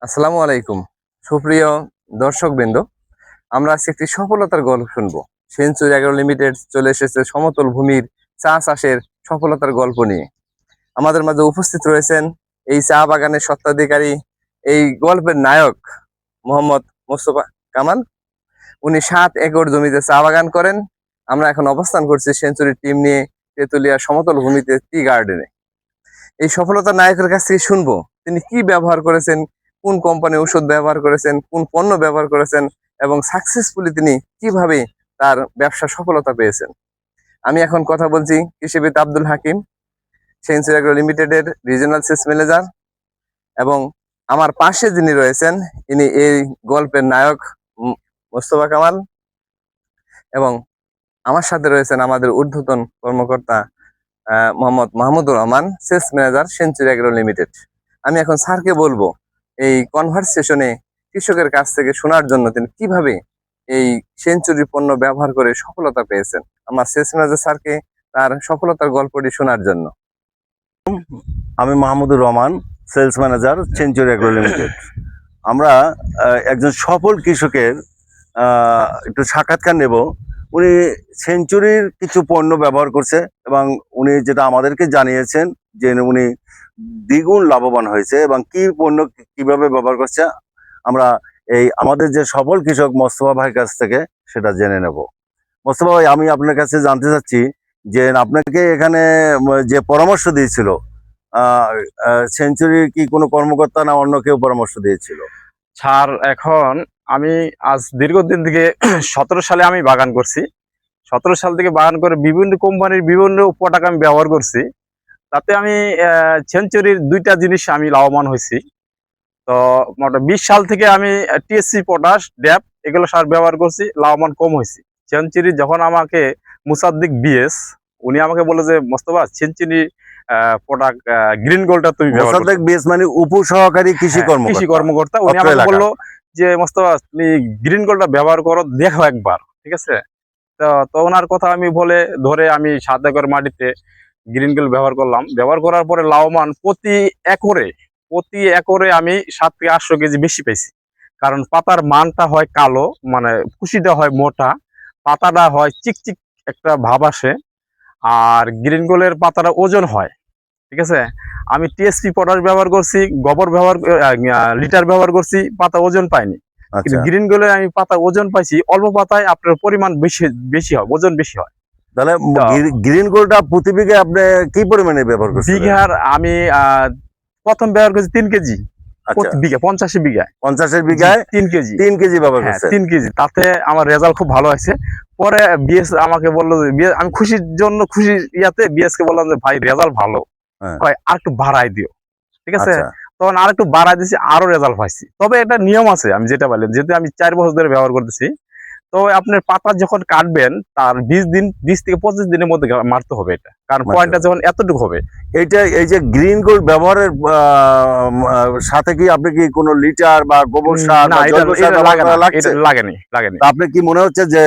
আসসালামু আলাইকুম সুপ্রিয় দর্শকবৃন্দ। আমরা আজকে একটি সফলতার গল্প শুনবো। সেঞ্চুরি অ্যাগ্রো লিমিটেড চলে এসেছে সমতল ভূমির চা চাষের সফলতার গল্প নিয়ে। আমাদের মাঝে উপস্থিত রয়েছেন এই চা বাগানের স্বত্বাধিকারী, এই গল্পের নায়ক মোহাম্মদ মোস্তফা কামাল। উনি 7 একর জমিতে চা বাগান করেন। আমরা এখন অবস্থান করছি সেঞ্চুরির টিম নিয়ে তেতুলিয়া সমতল ভূমিতে টি গার্ডেনে। এই সফলতার নায়কের কাছ থেকে শুনবো তিনি কি ব্যবহার করেছেন, কোন কোম্পানির ওষুধ ব্যবহার করেছেন, কোন পণ্য ব্যবহার করেছেন এবং সাকসেসফুলি তিনি কিভাবে তার ব্যবসা সফলতা পেয়েছেন। আমি এখন কথা বলছি কৃষিবিদ আব্দুল হাকিম, সেঞ্চুরি অ্যাগ্রো লিমিটেডের রিজিওনাল সেলস ম্যানেজার, এবং আমার পাশে যিনি রয়েছেন ইনি এই গল্পের নায়ক মোস্তফা কামাল, এবং আমার সাথে রয়েছেন আমাদের ঊর্ধ্বতন কর্মকর্তা Mohammad Mahmudur Rahman, sales manager century agro limited. আমি এখন স্যারকে বলবো এই কনভারসেশনে কৃষকের কাছ থেকে শোনার জন্য তিনি কিভাবে এই সেঞ্চুরি পণ্য ব্যবহার করে সফলতা পেয়েছেন। আমার সেলস ম্যানেজার স্যারকে তার সফলতার গল্পটি শোনার জন্য। আমি Mahmudur Rahman, sales manager century agro limited. আমরা একজন সফল কৃষকের একটু সাক্ষাৎকার নেব। উনি সেঞ্চুরির কিছু পণ্য ব্যবহার করছে এবং উনি যেটা আমাদেরকে জানিয়েছেন যে উনি দ্বিগুণ লাভবান হয়েছে এবং কি পণ্য কিভাবে ব্যবহার করছে আমরা এই আমাদের যে সফল কৃষক মোস্তফা ভাইয়ের কাছ থেকে সেটা জেনে নেব। মোস্তফা ভাই, আমি আপনার কাছে জানতে চাচ্ছি যে আপনাকে এখানে যে পরামর্শ দিয়েছিল সেঞ্চুরির কি কোনো কর্মকর্তা না অন্য কেউ পরামর্শ দিয়েছিল? স্যার, এখন আমি আজ দীর্ঘদিন থেকে 17 সালে আমি বাগান করছি। 17 সাল থেকে বাগান করে বিভিন্ন কোম্পানির বিভিন্ন প্রোডাক্ট আমি ব্যবহার করছি। তাতে আমি সেঞ্চুরির 2টা জিনিস আমি লাভবান হয়েছি। তো মোটামুটি 20 সাল থেকে আমি টিএসসি, পটাশ, ড্যাপ এগুলো সার ব্যবহার করছি, লাভবান কম হয়েছি। সেঞ্চুরি যখন আমাকে মুসাদ্দিক বিএস উনি আমাকে বলে যে মোস্তফা সেঞ্চুরি প্রোডাক্ট গ্রিন গোল্ডটা তুমি ব্যবহার করো। বিএস মানে উপসহকারী কৃষি কর্মকর্তা উনি আমাকে বললো যে মোস্তফা তুমি গ্রিন গোল্ডটা ব্যবহার করো, দেখো একবার, ঠিক আছে? তো ওনার কথা আমি বলে ধরে আমি 7 একর মাটিতে গ্রিন গোল্ড ব্যবহার করলাম। ব্যবহার করার পরে লাভবান প্রতি একরে আমি 7 থেকে 800 কেজি বেশি পেয়েছি। কারণ পাতার মানটা হয় কালো, মানে কুশিটা হয় মোটা, পাতাটা হয় চিকচিক একটা ভাব আসে, আর গ্রিন গোল্ডের পাতাটা ওজন হয়, ঠিক আছে? আমি টিএসপি পটাশ ব্যবহার করছি, গোবর ব্যবহার লিটার ব্যবহার করছি, পাতা ওজন পাইনি। কিন্তু গ্রিন গোল্ডে আমি পাতা ওজন পাইছি, অল্প পাতায় আপনার পরিমাণ বেশি হয়, ওজন বেশি হয়। তাহলে গ্রিন গোল্ডটা প্রতি বিঘে আপনি কি পরিমাণে ব্যবহার করছেন? বিঘার আমি প্রথম ব্যবহার করছি 3 কেজি প্রতি বিঘা, 50 বিঘায় 3 কেজি 3 কেজি ব্যবহার করছেন। 3 কেজি, তাতে আমার রেজাল্ট খুব ভালো হয়েছে। পরে বিএস আমাকে বললো যে আমি খুশির জন্য ইয়াতে বিএস কে বললাম যে ভাই রেজাল্ট ভালো, আর একটু বাড়াই দিও, ঠিক আছে? তখন আর একটু বাড়াই দিয়েছি, আরো রেজাল্ট পাইছি। তবে এটা নিয়ম আছে, আমি যেটা বললাম, যেহেতু আমি 4 বছর ধরে ব্যবহার করতেছি। তো আপনার পাতা যখন কাটবেন তার 20 থেকে 25 দিনের মধ্যে মারতে হবে এটা, কারণ পয়েন্টটা যখন এতটুকু হবে। এই যে গ্রিন গোল্ড ব্যবহারের সাথে কি আপনি কি কোনো লিটার বা গোবর সার লাগেনি? আপনি কি মনে হচ্ছে যে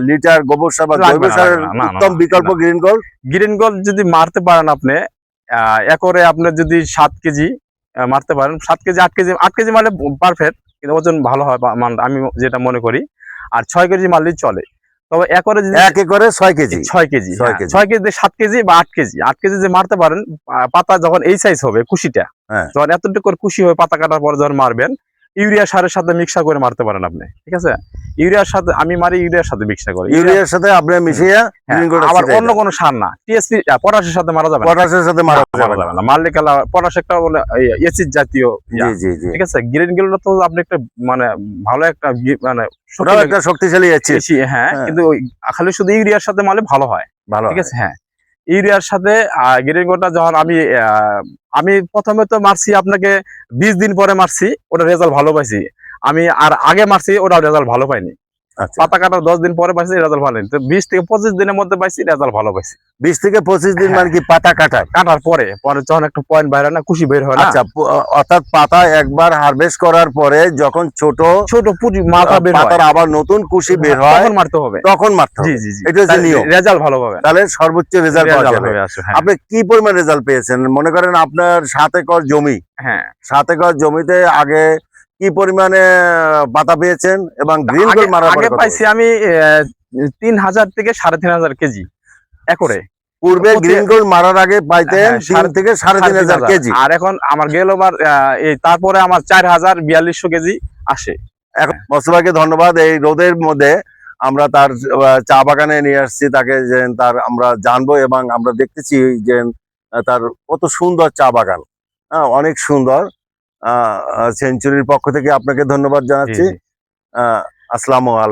লিটার গোবর সার বা জৈব সারের উত্তম বিকল্প গ্রিন গোল্ড? গ্রিন গোল্ড যদি মারতে পারেন আপনি একরে, আপনার যদি 7 কেজি মারতে পারেন, 7 কেজি 8 কেজি মারলে পারফেক্ট, কিন্তু ওজন ভালো হয় আমি যেটা মনে করি। আর 6 কেজি মারলেই চলে। তবে একরে যদি 1 একরে 6 কেজি 6 কেজি 7 কেজি বা 8 কেজি যে মারতে পারেন, পাতা যখন এই সাইজ হবে কুশিটা, যখন এতটুকু কুশি হবে পাতা কাটার পর যখন মারবেন, ইউরিয়া সারের সাথে মিক্সা করে মারতে পারেন আপনি, ঠিক আছে? ইউরিয়ার সাথে আমি মারি, ইউরিয়ার সাথে মিক্সা করি, ইউরিয়ার সাথে আপনি মিশিয়ে আবার অন্য কোনো সার না, টিএসপি পটাশের সাথে মারা যাবে, পটাশের সাথে মারা যাবে না। মারলে কালা পটাশ একটা বলে অ্যাসিড জাতীয়, ঠিক আছে? গ্রিন গোল্ড তো আপনি একটা মানে ভালো একটা মানে একটা শক্তিশালী অ্যাসিড, কিন্তু খালি শুধু ইউরিয়ার সাথে মারলে ভালো হয়, ঠিক আছে? ইউরিয়ার সাথে গ্রিন গোল্ডটা যখন আমি প্রথমে তো মারছি আপনাকে 20 দিন পরে মারছি, ওটা রেজাল্ট ভালো পাইছি। আমি আর আগে মারছি, ওটা রেজাল্ট ভালো পাইনি। আচ্ছা পাতা কাটার 10 দিন পরে পাইছি রেজাল্ট ভালো হয়নি। তো 20 থেকে 25 দিনের মধ্যে পাইছি রেজাল্ট ভালো পাইছি। 20 থেকে 25 দিন মানে কি পাতা কাটার? কাটার পরে পরে যখন একটা পয়েন্ট বাইরে হয় না, কুশি বের হয় না, আচ্ছা অর্থাৎ পাতা একবার হারভেস্ট করার পরে যখন ছোট ছোট পুঁজি মাথা বের হয়, পাতার আবার নতুন কুশি বের হয় তখন মারতে হবে। তখন মারতে হবে। জি জি জি, এটা হচ্ছে নিয়ম। রেজাল্ট ভালো পাবে, তাহলে সর্বোচ্চ রেজাল্ট পাওয়া রেজাল্ট যাবে। হবে আসে। হ্যাঁ আপনি কি পরিমাণ রেজাল্ট পেয়েছেন? মনে করেন আপনার 7 একর জমি, হ্যাঁ 7 একর জমিতে আগে কি পরিমাণে পাতা পেয়েছেন এবং গ্রিন আগে গোল্ড মারার পরে আগে কত পাইছি আমি 3000 থেকে 3500 কেজি একরে। পূর্বে প্রতি- গ্রিন গোল্ড মারার আগে পাইতেন হ্যাঁ, 3 থেকে 3500 কেজি। আর এখন আমার গেলবার এই তারপরে আমার 4000-4200 কেজি আসে। এখন মোস্তফাকে ধন্যবাদ। এই রোদের মধ্যে আমরা তার চা বাগানে নিয়ে আসছি তাকে, যে তার আমরা জানবো এবং আমরা দেখতেছি যে তার কত সুন্দর চা বাগান, হ্যাঁ অনেক সুন্দর। সেঞ্চুরির পক্ষ থেকে আপনাকে ধন্যবাদ জি, জানাচ্ছি। জি। আসসালামু আলাইকুম।